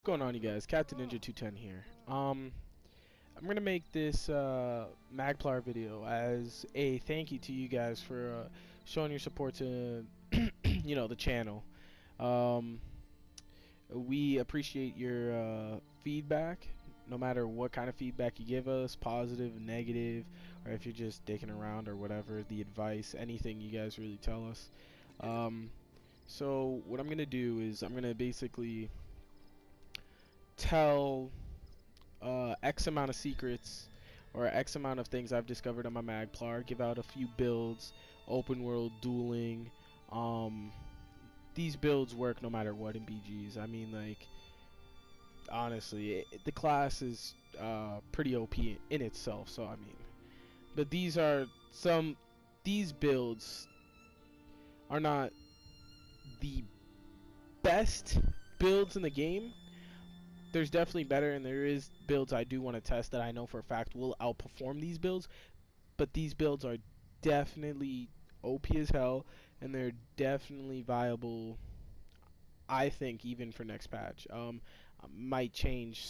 going on, you guys? Captain Ninja 210 here. I'm gonna make this Magplar video as a thank you to you guys for showing your support to the channel. We appreciate your feedback, no matter what kind of feedback you give us, positive, negative, or if you're just dicking around or whatever, the advice, anything you guys really tell us. So what I'm gonna do is I'm gonna basically tell X amount of secrets or X amount of things I've discovered on my Magplar, give out a few builds, open world, dueling. These builds work no matter what in BGs. I mean, like, honestly, the class is pretty OP in itself, so I mean, but these builds are not the best builds in the game. There's definitely better, and there is builds I do want to test that I know for a fact will outperform these builds, but these builds are definitely OP as hell, and they're definitely viable, I think, even for next patch. I might change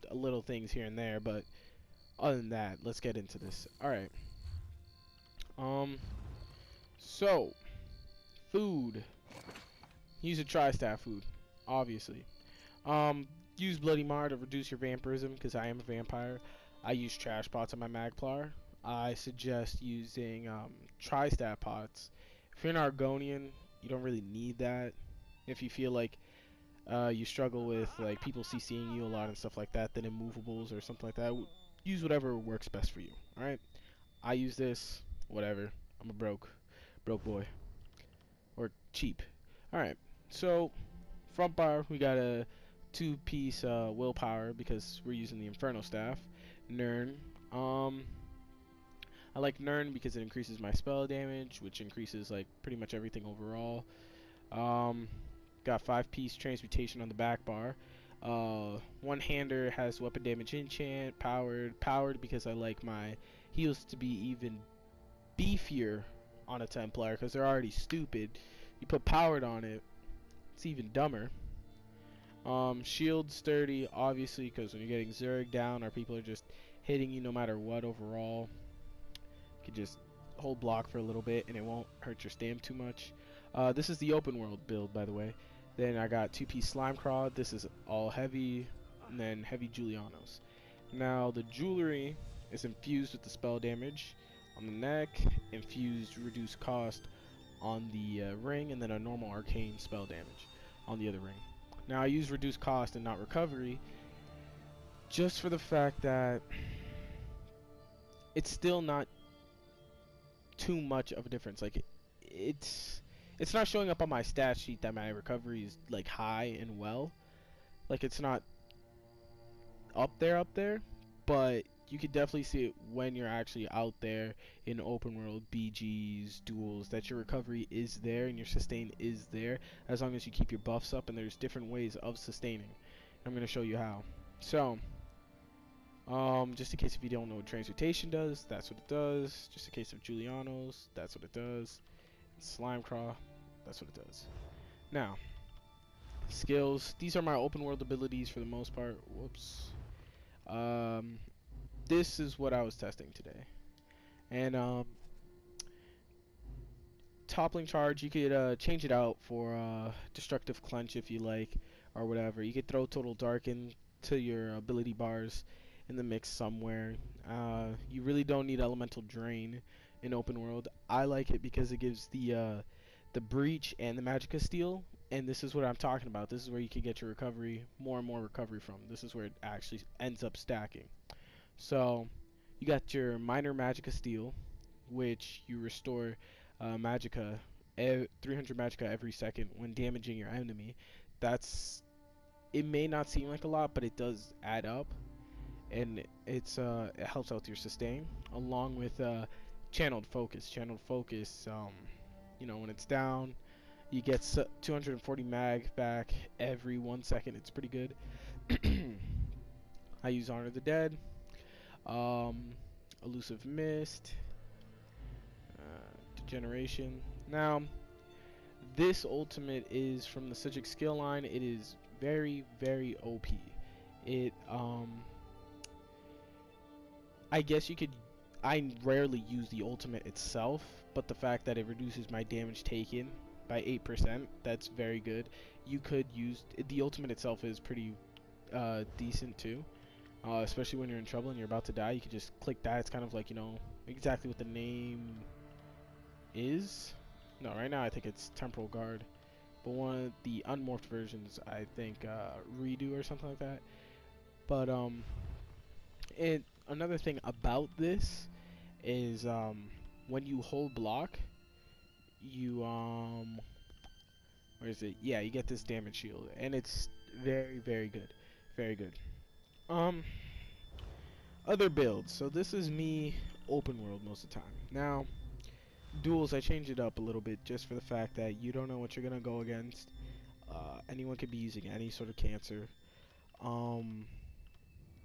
a little things here and there, but other than that, let's get into this. Alright. So, food. Use a tri-staff food, obviously. Use Bloody Mar to reduce your vampirism, because I am a vampire. I use trash pots on my Magplar. I suggest using tri-staff pots. If you're an Argonian, you don't really need that. If you feel like you struggle with like people CCing you a lot and stuff like that, then immovables or something like that, use whatever works best for you. Alright? I use this, whatever. I'm a broke boy. Or cheap. Alright, so front bar, we got a 2-piece willpower because we're using the Inferno Staff. Nern. I like Nern because it increases my spell damage, which increases like pretty much everything overall. Got 5-piece transmutation on the back bar. One-hander has weapon damage enchant, powered because I like my heals to be even beefier on a Templar because they're already stupid. You put powered on it, it's even dumber. Shield sturdy, obviously, because when you're getting Zerg down or people are just hitting you no matter what overall, you can just hold block for a little bit and it won't hurt your stam too much. This is the open world build, by the way. Then I got 2-piece slime craw. This is all heavy, and then heavy Julianos. Now the jewelry is infused with the spell damage on the neck, infused reduced cost on the ring, and then a normal arcane spell damage on the other ring. Now I use reduced cost and not recovery just for the fact that it's still not too much of a difference. Like it's not showing up on my stat sheet that my recovery is like high and well. Like it's not up there, but you could definitely see it when you're actually out there in open world BGs, duels, that your recovery is there and your sustain is there, as long as you keep your buffs up, and there's different ways of sustaining. I'm going to show you how. So, just in case if you don't know what transmutation does, that's what it does. Just in case of Julianos, that's what it does. Slime craw, that's what it does. Now, skills. These are my open world abilities for the most part. Whoops. This is what I was testing today, and toppling charge, you could change it out for destructive clench if you like, or whatever. You could throw total darken to your ability bars in the mix somewhere. You really don't need elemental drain in open world. I like it because it gives the breach and the magicka steel, and this is what I'm talking about. This is where you can get your recovery, more and more recovery from. This is where it actually ends up stacking. So you got your minor magicka steel, which you restore magicka, 300 magicka every second when damaging your enemy. It may not seem like a lot, but it does add up, and it helps out with your sustain, along with channeled focus. When it's down, you get 240 mag back every 1 second. It's pretty good. I use Honor the Dead, Elusive Mist, Degeneration. Now, this ultimate is from the Sijic skill line. It is very, very OP. It I guess you could. I rarely use the ultimate itself, but the fact that it reduces my damage taken by 8%, that's very good. You could use the ultimate itself is pretty decent too, especially when you're in trouble and you're about to die. You could just click that. It's kind of like, you know, exactly what the name is. No, right now I think it's Temporal Guard, but one of the unmorphed versions, I think Redo or something like that. But another thing about this is when you hold block, you where is it? Yeah, you get this damage shield, and it's very, very good, very good. Um, Other builds. So this is me open world most of the time. Now, duels, I changed it up a little bit just for the fact that you don't know what you're gonna go against. Anyone could be using any sort of cancer. Um,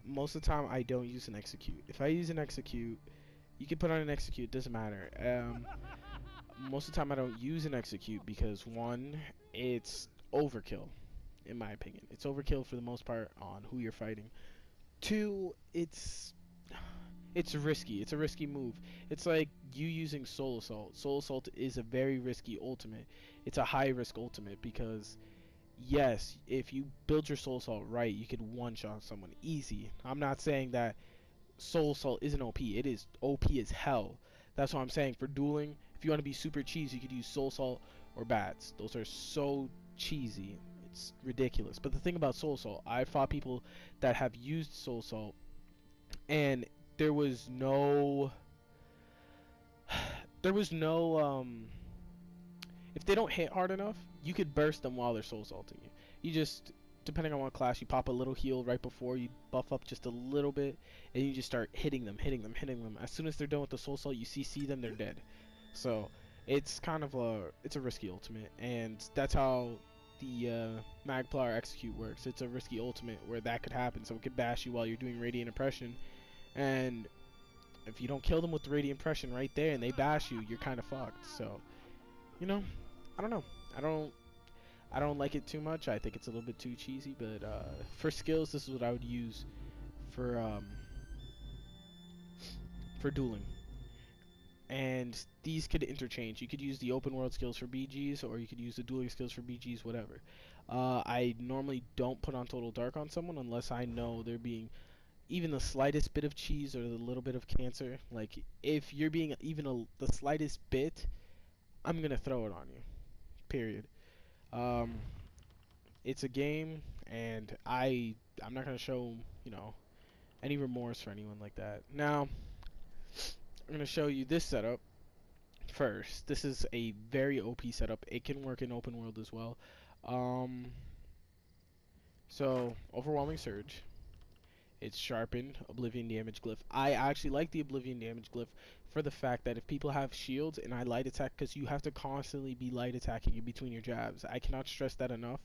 Most of the time I don't use an execute. If I use an execute, you can put on an execute, doesn't matter. Most of the time I don't use an execute because one, it's overkill, in my opinion. It's overkill for the most part on who you're fighting. Two, it's risky. It's a risky move. It's like you using Soul Assault. Soul Assault is a very risky ultimate. It's a high risk ultimate because yes, if you build your Soul Assault right, you can one-shot someone easy. I'm not saying that Soul Assault isn't OP. It is OP as hell. That's what I'm saying. For dueling, if you want to be super cheesy, you could use Soul Assault or Bats. Those are so cheesy. It's ridiculous. But the thing about Soul Assault, I fought people that have used Soul Assault, and there was no... if they don't hit hard enough, you could burst them while they're Soul Assaulting you. You just, depending on what class, you pop a little heal right before, you buff up just a little bit, and you just start hitting them. As soon as they're done with the Soul Assault, you CC them, they're dead. So, it's kind of it's a risky ultimate, and that's how the Magplar execute works. It's a risky ultimate where that could happen, so it could bash you while you're doing Radiant Oppression, and if you don't kill them with the Radiant Oppression right there and they bash you, you're kind of fucked. So, you know, I don't know. I don't like it too much. I think it's a little bit too cheesy, but for skills, this is what I would use for dueling. And these could interchange. You could use the open world skills for BGs, or you could use the dueling skills for BGs, whatever. I normally don't put on Total Dark on someone unless I know they're being even the slightest bit of cheese or the little bit of cancer. Like, if you're being even the slightest bit, I'm gonna throw it on you. Period. It's a game, and I'm not gonna show, you know, any remorse for anyone like that. Now, I'm gonna show you this setup first. This is a very OP setup. It can work in open world as well. So overwhelming surge. It's sharpened, Oblivion damage glyph. I actually like the Oblivion damage glyph for the fact that if people have shields and I light attack, because you have to constantly be light attacking in between your jabs. I cannot stress that enough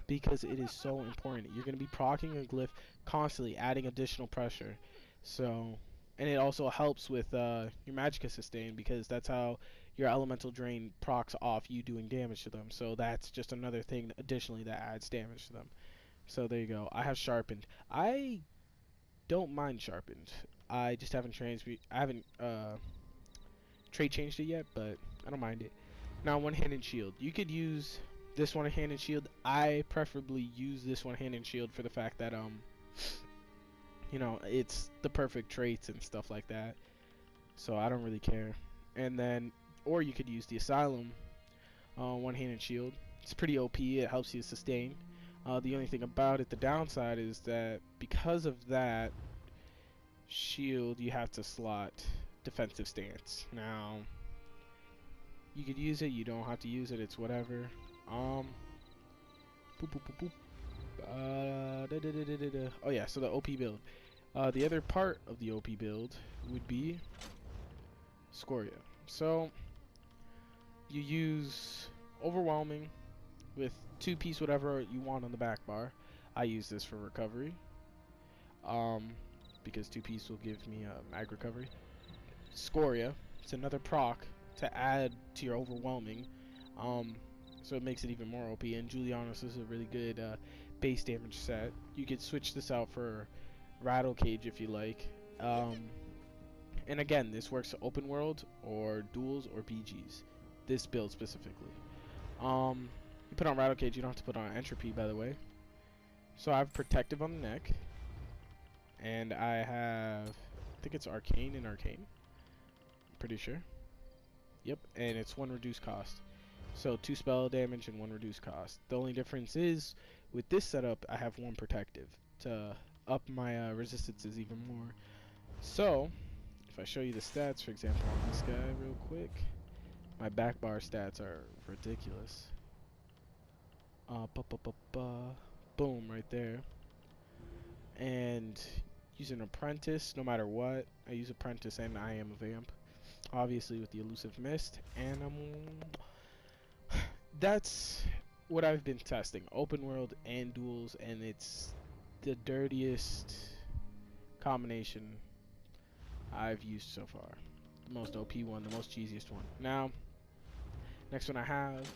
because it is so important. You're going to be proccing a glyph constantly, adding additional pressure. So, and it also helps with your Magicka sustain because that's how your elemental drain procs off you doing damage to them. So that's just another thing additionally that adds damage to them. So there you go. I have sharpened. I don't mind sharpened. I just haven't trait changed it yet, but I don't mind it. Now, one-handed shield. You could use this one-handed shield. I preferably use this one-handed shield for the fact that you know, it's the perfect traits and stuff like that. So I don't really care. And then, or you could use the Asylum one-handed shield. It's pretty OP. It helps you sustain. The only thing about it, the downside is that because of that shield, you have to slot defensive stance. Now, you could use it, you don't have to use it, it's whatever. Oh yeah, so the OP build. The other part of the OP build would be Scoria. So, you use Overwhelming with 2-piece whatever you want on the back bar. I use this for recovery. Because 2-piece will give me mag recovery. Scoria, it's another proc to add to your overwhelming. So it makes it even more OP. And Julianus is a really good base damage set. You could switch this out for Rattle Cage if you like. And again, this works open world or duels or BGs. This build specifically. You put on Rattle Cage, you don't have to put on Entropy, by the way. So I have Protective on the neck. And I have, I think it's Arcane and Arcane. Pretty sure. Yep, and it's 1 reduced cost. So 2 spell damage and 1 reduced cost. The only difference is, with this setup, I have 1 Protective to up my resistances even more. So, if I show you the stats, for example, on this guy real quick, my back bar stats are ridiculous. Boom, right there. And using Apprentice, no matter what, I use Apprentice and I am a vamp. Obviously with the Elusive Mist, and that's what I've been testing, open world and duels, and it's the dirtiest combination I've used so far. The most OP one, the most cheesiest one. Now, next one I have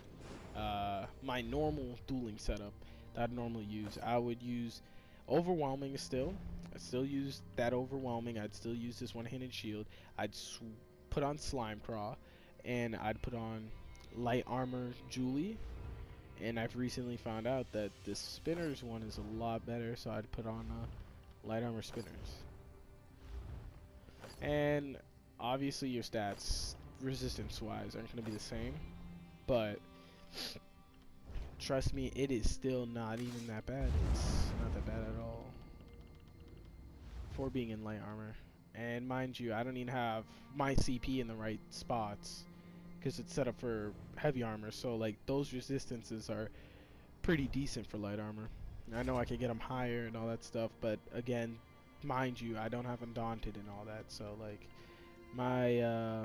my normal dueling setup that I'd normally use. I would use Overwhelming still. I'd still use that Overwhelming. I'd still use this one-handed shield. I'd put on Slime Craw, and I'd put on Light Armor Julie. And I've recently found out that this Spinners one is a lot better, so I'd put on Light Armor Spinners. And obviously your stats, resistance-wise, aren't going to be the same, but trust me, it is still not even that bad. It's not that bad at all for being in light armor. And mind you, I don't even have my CP in the right spots because it's set up for heavy armor, so like those resistances are pretty decent for light armor. I know I could get them higher and all that stuff, but again, mind you, I don't have Undaunted and all that, so like my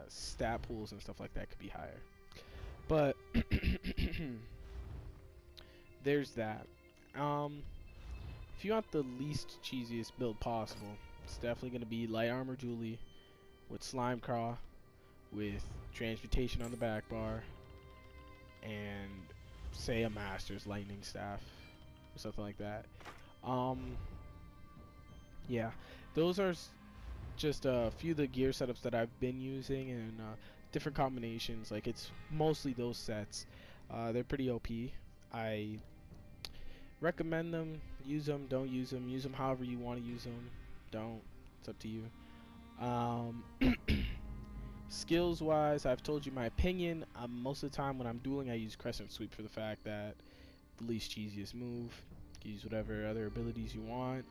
stat pools and stuff like that could be higher. But there's that. If you want the least cheesiest build possible, it's definitely going to be Light Armor Julie with Slime Craw, with Transmutation on the back bar, and say a Master's Lightning Staff or something like that. Yeah, those are just a few of the gear setups that I've been using, and different combinations. Like, it's mostly those sets. They're pretty OP. I recommend them. Use them, don't use them. Use them however you want to use them. Don't. It's up to you. Skills wise, I've told you my opinion. Most of the time when I'm dueling, I use Crescent Sweep for the fact that the least cheesiest move. You can use whatever other abilities you want.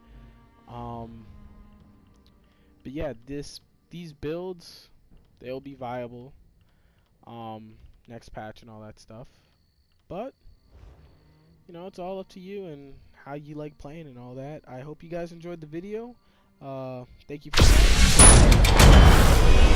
But yeah, these builds, they'll be viable next patch and all that stuff. But you know, it's all up to you and how you like playing and all that. I hope you guys enjoyed the video. Thank you for watching.